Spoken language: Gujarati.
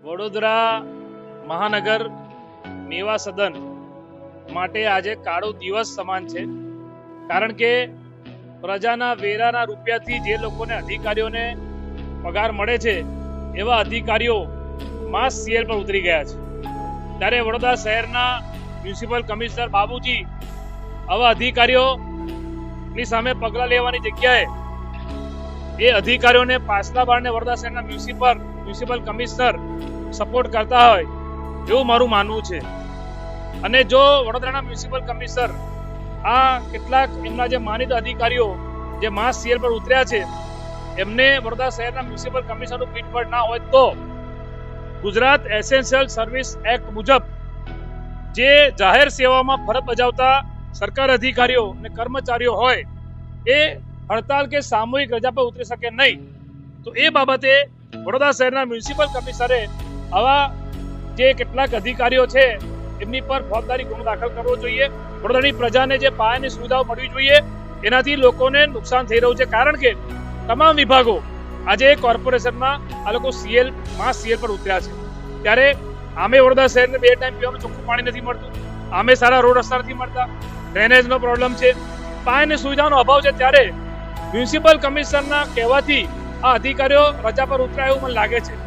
વડોદરા મહાનગર મેવા સદન માટે આજે કાળો દિવસ સમાન છે, કારણ કે પ્રજાના વેરાના રૂપિયાથી જે લોકોને અધિકારીઓને પગાર મળે છે એવા અધિકારીઓ માસ સીએલ પર ઉતરી ગયા છે. ત્યારે વડોદરા શહેરના મ્યુનિસિપલ કમિશનર બાબુજી આવા અધિકારીઓની સામે પગલાં લેવાની જગ્યાએ એ અધિકારીઓને પાછલા બારણે વડોદરા શહેરના મ્યુનિસિપલ કમિશનર સપોર્ટ કરતા હોય એવું મારું માનવું છે. અને જો વડોદરાના મ્યુનિસિપલ કમિશનર આ કેટલાક એમના જે માનીતા અધિકારીઓ જે માસ સીએલ પર ઉતર્યા છે એમને વડોદરા શહેરના મ્યુનિસિપલ કમિશનરનું પીઠબળ ના હોય તો ગુજરાત એસેન્શિયલ સર્વિસ એક્ટ મુજબ જે જાહેર સેવામાં ફરજ બજાવતા સરકાર અધિકારીઓ અને કર્મચારીઓ હોય એ હડતાલ કે સામૂહિક રજા પર ઉતરી શકે નહીં. તો એ બાબતે વડોદરા શહેરના મ્યુનિસિપલ કમિશનરે આવા જે કેટલાક અધિકારીઓ છે એમની પર ફોજદારી ગુનો દાખલ કરવો જોઈએ. વડોદરાની પ્રજાને જે પાયાની સુવિધાઓ મળવી જોઈએ એનાથી લોકોને નુકસાન થઈ રહ્યું છે, કારણ કે તમામ વિભાગો આજે કોર્પોરેશનમાં આ લોકો માસ સીએલ પર ઉતર્યા છે. ત્યારે આમે વડોદરા શહેરને 2 ટાઈમ પીવાનું ચોખ્ખું પાણી નથી મળતું, આમે સારા રોડ રસ્તા નથી મળતા, ડ્રેનેજનો પ્રોબ્લેમ છે, પાયાની સુવિધાનો અભાવ છે. ત્યારે મ્યુનિસિપલ કમિશનરના કહેવાથી આ અધિકારીઓ રજા પર ઉતરાય એવું મને લાગે છે.